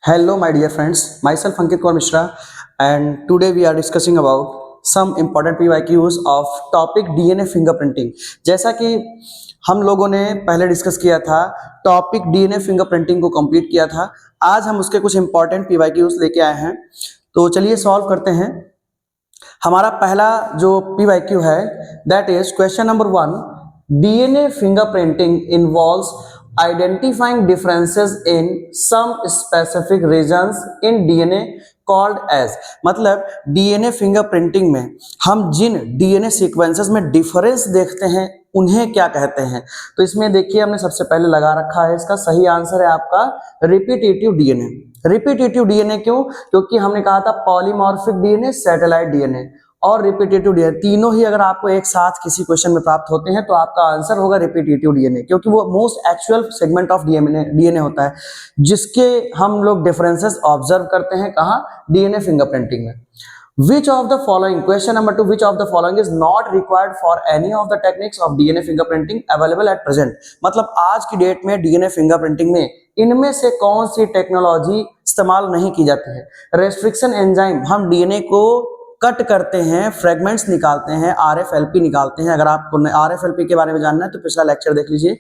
Hello, my dear friends. Myself Ankit Kaur Mishra, and today we are discussing about some important PYQs of topic DNA fingerprinting. जैसा कि हम लोगों ने पहले discuss किया था, टॉपिक डीएनए फिंगरप्रिंटिंग को कंप्लीट किया था। आज हम उसके कुछ इंपॉर्टेंट PYQs लेके आए हैं, तो चलिए सॉल्व करते हैं। हमारा पहला जो PYQ है that is question number 1। DNA fingerprinting involves identifying differences in some specific regions in DNA called as। मतलब DNA फिंगरप्रिंटिंग में हम जिन DNA सीक्वेंसेस में डिफरेंस देखते हैं उन्हें क्या कहते हैं। तो इसमें देखिए हमने सबसे पहले लगा रखा है, इसका सही आंसर है आपका रिपीटेटिव डीएनए। रिपीटेटिव डीएनए क्यों? क्योंकि हमने कहा था पॉलीमॉर्फिक डीएनए, सैटेलाइट डीएनए और रिपीटेटिव डीएनए, तीनों ही अगर आपको एक साथ किसी क्वेश्चन में प्राप्त होते हैं तो आपका आंसर होगा रिपीटेटिव डीएनए, क्योंकि वो most actual segment of DNA होता है जिसके हम लोग डिफरेंसेस ऑब्जर्व करते हैं। कहाँ? डीएनए फिंगरप्रिंटिंग में। Which of the following, question number 2, which of the following is not required for any of the techniques of DNA fingerprinting available at present। मतलब आज की डेट में डीएनए फिंगरप्रिंटिंग में इनमें से कौन सी टेक्नोलॉजी इस्तेमाल नहीं की जाती है? रेस्ट्रिक्शन एंजाइम, हम डीएनए को कट करते हैं, फ्रेगमेंट्स निकालते हैं, आरएफएलपी निकालते हैं। अगर आपको आरएफएलपी के बारे में जानना है तो पिछला लेक्चर देख लीजिए।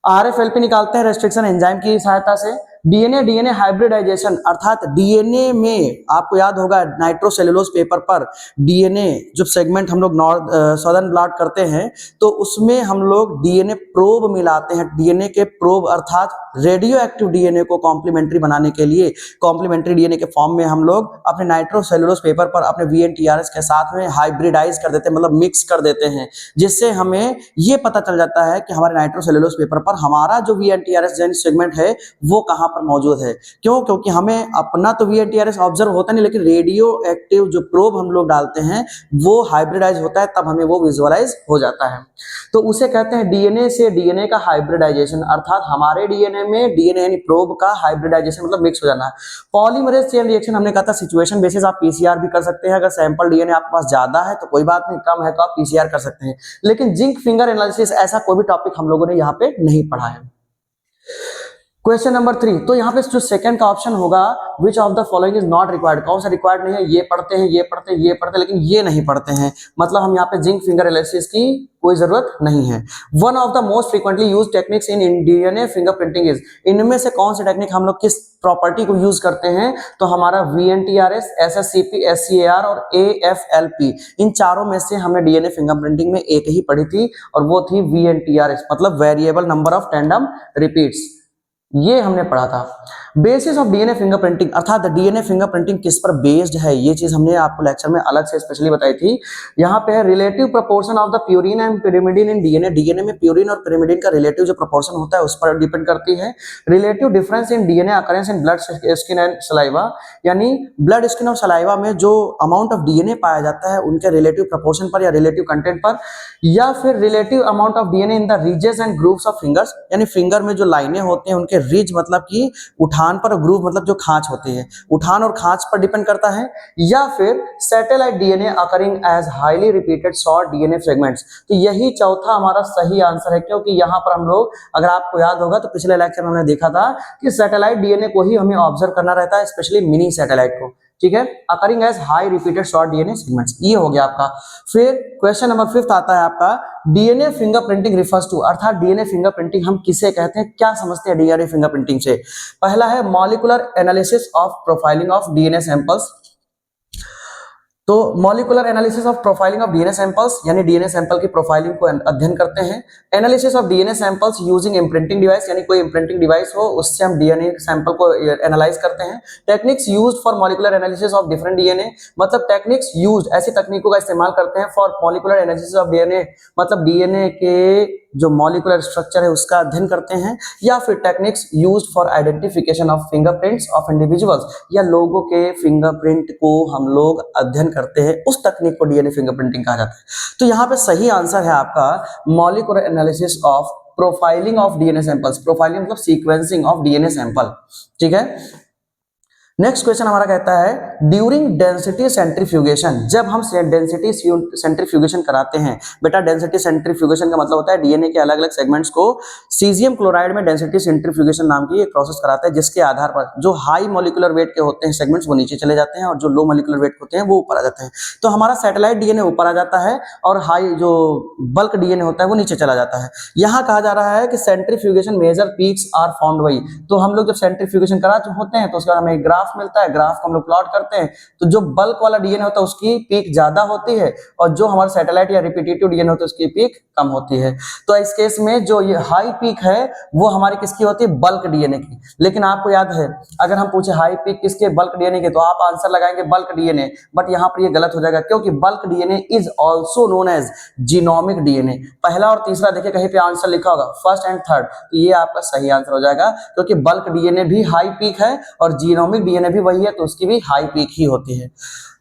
आरएफएलपी निकालते हैं रेस्ट्रिक्शन एंजाइम की सहायता से। डीएनए हाइब्रिडाइजेशन, अर्थात डीएनए में आपको याद होगा नाइट्रोसेलुलोज पेपर पर डीएनए जो सेगमेंट हम लोग सदर्न ब्लॉट करते हैं तो उसमें हम लोग डीएनए प्रोब मिलाते हैं। डीएनए के प्रोब अर्थात रेडियो एक्टिव डीएनए को कॉम्प्लीमेंट्री बनाने के लिए कॉम्प्लीमेंट्री डीएनए के फॉर्म में हम लोग अपने नाइट्रोसेलुलोज पेपर पर अपने वीएनटीआरएस के साथ में हाइब्रिडाइज कर देते हैं, मतलब मिक्स कर देते हैं, जिससे हमें ये पता चल जाता है कि हमारे नाइट्रोसेलुलोज पेपर पर हमारा जो वीएनटीआरएस जेन सेगमेंट है वो कहाँ पर मौजूद है। क्यों? क्योंकि हमें अपना तो वीएनटीआरएस ऑब्जर्व होता नहीं, लेकिन रेडियो एक्टिव जो प्रोब हम लोग डालते हैं वो हाइब्रिडाइज होता है, तब हमें वो विजुअलाइज हो जाता है। तो उसे कहते हैं डीएनए से डीएनए का हाइब्रिडाइजेशन, अर्थात हमारे डीएनए में डीएनए यानी प्रोब का हाइब्रिडाइजेशन मतलब मिक्स हो जाना है। पॉलीमरेज चेन रिएक्शन हमने कहा था सिचुएशन बेसिस आप पीसीआर भी कर सकते हैं। अगर सैंपल डीएनए आपके पास ज्यादा है तो कोई बात नहीं, कम है तो आप पीसीआर कर सकते हैं, लेकिन जिंक फिंगर एनालिसिस ऐसा कोई भी टॉपिक हम लोगों ने यहाँ पे नहीं पढ़ा है। क्वेश्चन नंबर 3, तो यहाँ पे जो सेकंड का ऑप्शन होगा which of the following is not required, कौन सा रिक्वायर्ड नहीं है? ये पढ़ते हैं, ये पढ़ते हैं, ये पढ़ते हैं, लेकिन ये नहीं पढ़ते हैं, मतलब हम यहाँ पे जिंक फिंगर एनालिसिस की कोई जरूरत नहीं है। One of the most frequently use techniques in DNA fingerprinting is, इनमें से कौन सी टेक्निक हम लोग किस प्रॉपर्टी को यूज करते हैं? तो हमारा वीएनटीआरएस, एसएससीपी, एससीएआर और एएफएलपी, इन चारों में से हमने डीएनए फिंगरप्रिंटिंग में एक ही पढ़ी थी और वो थी वीएनटीआरएस, मतलब variable number of tandem repeats, ये हमने पढ़ा था। बेसिस ऑफ डीएनए फिंगरप्रिंटिंग, अर्थात डीएनए फिंगरप्रिंटिंग किस पर बेस्ड है, ये चीज हमने आपको लेक्चर में अलग से स्पेशली बताई थी। यहाँ पे है relative proportion of the purine and pyrimidine in DNA, DNA में प्यूरिन और पिरिमिडिन का रिलेटिव जो प्रोपोर्शन होता है उस पर डिपेंड करती है। Relative difference in DNA occurrence in blood skin and saliva, यानी ब्लड स्किन और सलाइवा में जो अमाउंट ऑफ डीएनए पाया जाता है उनके रिलेटिव प्रोपोर्शन पर या रिलेटिव कंटेंट पर, या फिर relative amount of DNA in the ridges and grooves of fingers, यानी फिंगर में जो लाइनें होती हैं उनके रिज मतलब कि उठान पर, ग्रूव मतलब जो खांच होती है, उठान और खांच पर डिपेंड करता है, या फिर satellite DNA occurring as highly repeated short DNA fragments. तो यही चौथा हमारा सही आंसर है, क्योंकि यहाँ पर हम लोग, अगर आपको याद होगा तो पिछले लेक्चर में हमने देखा था कि सैटेलाइट डीएनए को ही हमें ऑब्जर्व करना रहता है, स्पेशली मिनी सैटेलाइट को, ठीक है, occurring as high repeated short DNA segments. ये हो गया आपका। फिर क्वेश्चन नंबर 5 आता है आपका डीएनए फिंगरप्रिंटिंग रिफर्स टू, अर्थात डीएनए फिंगरप्रिंटिंग हम किसे कहते हैं, क्या समझते हैं डीएनए फिंगरप्रिंटिंग से? पहला है molecular analysis of profiling of DNA samples. तो molecular analysis of profiling of DNA samples, यानी डीएनए सैंपल की प्रोफाइलिंग को अध्ययन करते हैं। Analysis of DNA samples using imprinting device, यानी कोई इम्प्रिंटिंग डिवाइस हो उससे हम डीएनए सैंपल को एनालाइज करते हैं। Techniques used for molecular analysis of different DNA, मतलब टेक्निक्स यूज्ड, ऐसी तकनीकों का इस्तेमाल करते हैं for molecular analysis of DNA, मतलब डीएनए के जो मॉलिक्यूलर स्ट्रक्चर है उसका अध्ययन करते हैं। या फिर techniques used for identification of fingerprints of individuals, या लोगों के फिंगरप्रिंट को हम लोग अध्ययन करते हैं, उस तकनीक को डीएनए फिंगरप्रिंटिंग कहा जाता है। तो यहाँ पे सही आंसर है आपका molecular analysis of profiling of DNA samples. Profiling मतलब सीक्वेंसिंग ऑफ डीएनए सैंपल, ठीक है। नेक्स्ट क्वेश्चन हमारा कहता है ड्यूरिंग डेंसिटी सेंट्रीफ्यूगेशन, जब हम डेंसिटी सेंट्रीफ्यूगेशन कराते हैं, बेटा डेंसिटी सेंट्रीफ्यूगेशन का मतलब होता है डीएनए के अलग अलग सेगमेंट्स को सीजियम क्लोराइड में डेंसिटी सेंट्रीफ्यूगेशन नाम की एक प्रोसेस कराते हैं, जिसके आधार पर जो हाई मॉलिक्यूलर वेट के होते हैं सेगमेंट्स वो नीचे चले जाते हैं और जो लो मॉलिक्यूलर वेट होते हैं वो ऊपर आ जाते हैं। तो हमारा सैटेलाइट डीएनए ऊपर आ जाता है और हाई जो बल्क डीएनए होता है वो नीचे चला जाता है। यहाँ कहा जा रहा है कि centrifugation major peaks are found by, तो हम लोग जब सेंट्रीफ्यूगेशन करा होते हैं तो उसके बाद हमें ग्राफ मिलता है, ग्राफ को हम लोग प्लॉट करते हैं, तो जो बल्क वाला डीएनए होता है उसकी पीक ज्यादा होती है और जो हमारा सैटेलाइट या रिपीटेटिव डीएनए होता है उसकी पीक कम होती है। तो इस केस में जो ये हाई पीक है वो हमारी किसकी होती है, बल्क डीएनए की। लेकिन आपको याद है अगर हम पूछे हाई पीक किसके, बल्क डीएनए के, तो आप आंसर लगाएंगे बल्क डीएनए, बट यहाँ पर ये गलत हो जाएगा क्योंकि bulk DNA is also known as genomic DNA. पहला और तीसरा देखिए कहीं पे आंसर लिखा होगा फर्स्ट एंड थर्ड, तो ये आपका सही आंसर हो जाएगा क्योंकि बल्क डीएनए भी हाई पीक है और जीनोमिक डीएनए भी वही है तो उसकी भी हाई पीक ही होती है।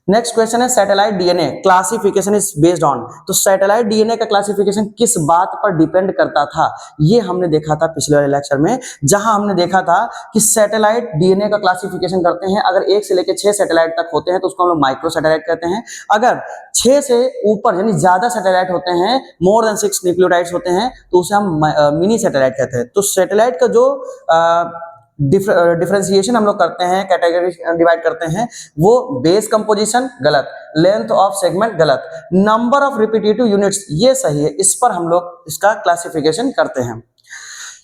नेक्स्ट क्वेश्चन है satellite DNA classification is based on, तो सैटेलाइट डीएनए का क्लासिफिकेशन किस बात पर डिपेंड करता था, ये हमने देखा था पिछले वाले लेक्चर में, जहां हमने देखा था कि सैटेलाइट डीएनए का क्लासिफिकेशन करते हैं अगर 1 से लेकर 6 सैटेलाइट तक होते हैं तो उसको हम लोग माइक्रो सैटेलाइट कहते हैं। अगर 6 से ऊपर यानी ज्यादा सैटेलाइट होते हैं, मोर देन 6 न्यूक्लियोटाइड्स होते हैं, तो उसे हम मिनी सैटेलाइट कहते हैं। तो सैटेलाइट का जो डिफरेंशिएशन हम लोग करते हैं, कैटेगरी डिवाइड करते हैं, वो बेस कंपोजिशन गलत, लेंथ ऑफ सेगमेंट गलत, नंबर ऑफ रिपीटेटिव यूनिट्स ये सही है, इस पर हम लोग इसका क्लासिफिकेशन करते हैं।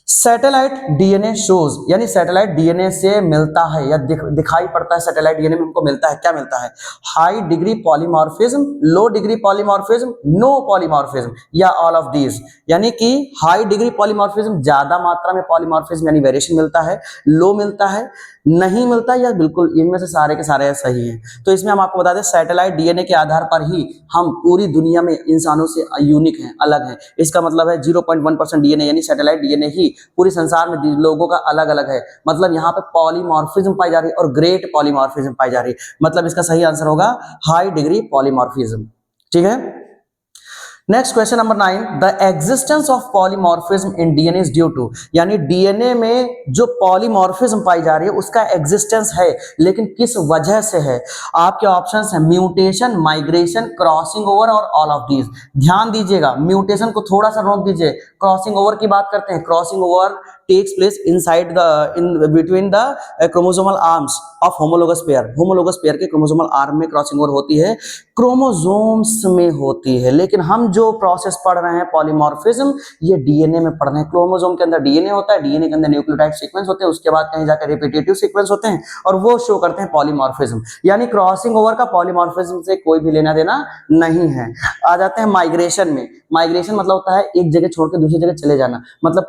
सैटेलाइट डीएनए शोज यानी सैटेलाइट डीएनए से मिलता है या दिखाई पड़ता है, सैटेलाइट डीएनए में हमको मिलता है, क्या मिलता है, हाई डिग्री पॉलीमॉर्फिज्म, लो डिग्री पॉलीमॉर्फिज्म, नो पॉलीमॉर्फिज्म या ऑल ऑफ दीज, यानी कि हाई डिग्री पॉलीमॉर्फिज्म ज्यादा मात्रा में पॉलीमॉर्फिज्म यानी वेरिएशन मिलता है, लो मिलता है, नहीं मिलता या बिल्कुल, इनमें से सारे के सारे सही हैं। तो इसमें हम आपको बता दें सैटेलाइट डीएनए के आधार पर ही हम पूरी दुनिया में इंसानों से यूनिक हैं, अलग हैं। इसका मतलब है 0.1% डीएनए यानी सैटेलाइट डीएनए ही पूरे संसार में लोगों का अलग अलग है, मतलब यहाँ पे पॉलीमॉर्फिज्म पाई जा रही है और ग्रेट पॉलीमॉर्फिज्म पाई जा रही है, मतलब इसका सही आंसर होगा हाई डिग्री पॉलीमॉर्फिज्म। ठीक है। Next question number 9, the existence of polymorphism in DNA is due to, यानी डीएनए में जो पॉलीमॉर्फिज्म पाई जा रही है उसका एग्जिस्टेंस है, लेकिन किस वजह से है। आपके ऑप्शंस हैं म्यूटेशन, माइग्रेशन, क्रॉसिंग ओवर और ऑल ऑफ दीज। ध्यान दीजिएगा, म्यूटेशन को थोड़ा सा रोक दीजिए, क्रॉसिंग ओवर की बात करते हैं। Crossing over takes place inside the between the chromosomal arms of homologous pair, homologous pair के chromosomal arm में क्रॉसिंग ओवर होती है, क्रोमोसोम्स में होती है। लेकिन हम जो प्रोसेस पढ़ रहे हैं पॉलीमॉर्फिज्म, ये डीएनए में पढ़ रहे हैं। क्रोमोसोम के अंदर डीएनए होता है, डीएनए के अंदर न्यूक्लियोटाइड सीक्वेंस होते हैं, उसके बाद कहीं जाकर रिपीटेटिव सीक्वेंस होते हैं और वो शो करते हैं पॉलीमॉर्फिज्म। यानी क्रॉसिंग ओवर का पॉलीमॉर्फिज्म से कोई भी लेना देना नहीं है। आ जाते हैं माइग्रेशन में। माइग्रेशन मतलब होता है एक जगह छोड़ के दूसरी जगह चले जाना, मतलब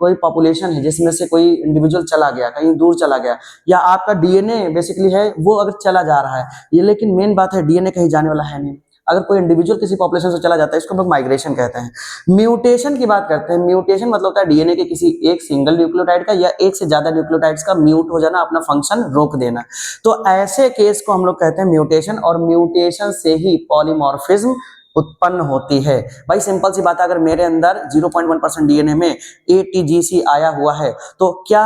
कोई पॉपुलेशन है जिसमें से कोई इंडिविजुअल चला गया, कहीं दूर चला गया, या आपका डीएनए बेसिकली है वो अगर चला जा रहा है ये, लेकिन मेन बात है डीएनए कहीं जाने वाला है नहीं, अगर कोई इंडिविजुअल किसी पॉपुलेशन से चला जाता है इसको हम लोग माइग्रेशन कहते हैं। म्यूटेशन की बात करते हैं। म्यूटेशन मतलब होता है डीएनए के किसी एक सिंगल न्यूक्लियोटाइड का या एक से ज्यादा न्यूक्लियोटाइड्स का म्यूट हो जाना, अपना फंक्शन रोक देना, तो ऐसे केस को हम लोग कहते हैं म्यूटेशन, और म्यूटेशन से ही पॉलीमॉर्फिज्म उत्पन्न होती है। भाई सिंपल सी बात है, अगर मेरे अंदर 0.1% डीएनए में एटीजीसी आया हुआ है तो क्या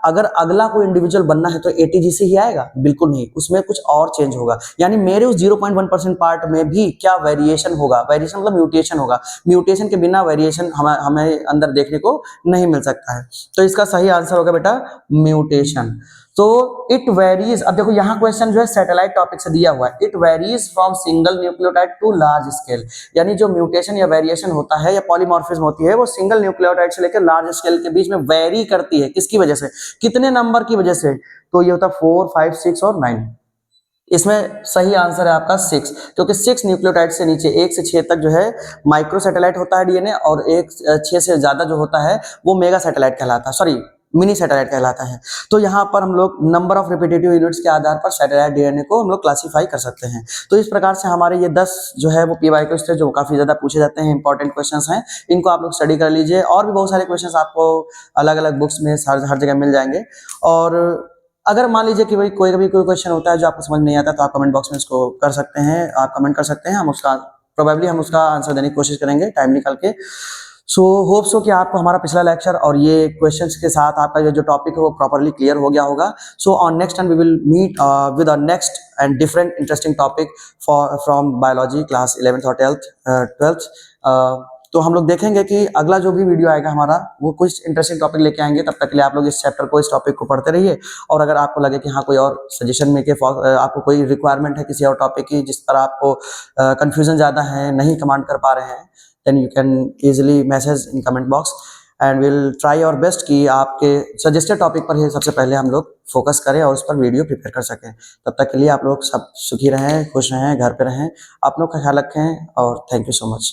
अगर अगला कोई इंडिविजुअल बनना है तो एटीजीसी ही आएगा? बिल्कुल नहीं, उसमें कुछ और चेंज होगा। यानी मेरे उस 0.1% पार्ट में भी क्या वेरिएशन होगा, वेरिएशन मतलब म्यूटेशन होगा। म्यूटेशन के बिना वेरिएशन हमें अंदर देखने को नहीं मिल सकता है। तो इसका सही आंसर होगा बेटा म्यूटेशन। तो इट वेरीज, अब देखो यहाँ क्वेश्चन जो है सैटेलाइट टॉपिक से दिया हुआ है, it varies from single nucleotide to large scale, यानी जो म्यूटेशन या वेरिएशन होता है या पॉलीमॉर्फिज्म होती है वो सिंगल न्यूक्लियोटाइड से लेकर लार्ज स्केल के बीच में वेरी करती है। किसकी वजह से, कितने नंबर की वजह से? तो ये होता है 4, 5, 6 और 9। इसमें सही आंसर है आपका 6, क्योंकि 6 न्यूक्लियोटाइड से नीचे 1 से 6 तक जो है माइक्रो सैटेलाइट होता है डीएनए, और 6 से ज्यादा जो होता है वो मेगा सैटेलाइट कहलाता है, सॉरी मिनी सैटेलाइट कहलाता है। तो यहाँ पर हम लोग नंबर ऑफ रिपीटेटिव यूनिट्स के आधार पर सैटेलाइट डीएनए को हम लोग क्लासिफाई कर सकते हैं। तो इस प्रकार से हमारे ये 10 जो है वो पीवाईक्यूज थे जो काफी ज्यादा पूछे जाते हैं, इंपॉर्टेंट क्वेश्चंस हैं, इनको आप लोग स्टडी कर लीजिए। और भी बहुत सारे क्वेश्चंस आपको अलग अलग बुक्स में हर जगह मिल जाएंगे। और अगर मान लीजिए कि भाई कोई क्वेश्चन होता है जो आपको समझ नहीं आता तो आप कमेंट बॉक्स में इसको कर सकते हैं, आप कमेंट कर सकते हैं, हम उसका प्रोबेबली हम उसका आंसर देने की कोशिश करेंगे टाइम निकाल के। सो होप सो कि आपको हमारा पिछला लेक्चर और ये क्वेश्चंस के साथ आपका जो टॉपिक है वो प्रॉपर्ली क्लियर हो गया होगा. So on next time we will meet with a next and different interesting topic for from biology class 11th और 12th. तो हम लोग देखेंगे कि अगला जो भी वीडियो आएगा हमारा वो कुछ इंटरेस्टिंग टॉपिक लेके आएंगे. तब तक के लिए आप लोग इस चैप्टर को, इस टॉपिक को पढ़ते रहिए. और अगर आपको लगे कि हाँ कोई और सजेशन में के आपको कोई रिक्वायरमेंट है किसी और टॉपिक की जिस पर आपको कंफ्यूजन ज़्यादा है, नहीं कमांड कर पा रहे हैं, then you can easily message in comment box and we'll try our best कि आपके सजेस्टेड टॉपिक पर ही सबसे पहले हम लोग फोकस करें और उस पर वीडियो प्रिपेयर कर सकें. तब तक के लिए आप लोग सब सुखी रहें, खुश रहें, घर पे रहें, आप लोग का ख्याल रखें और थैंक यू सो मच.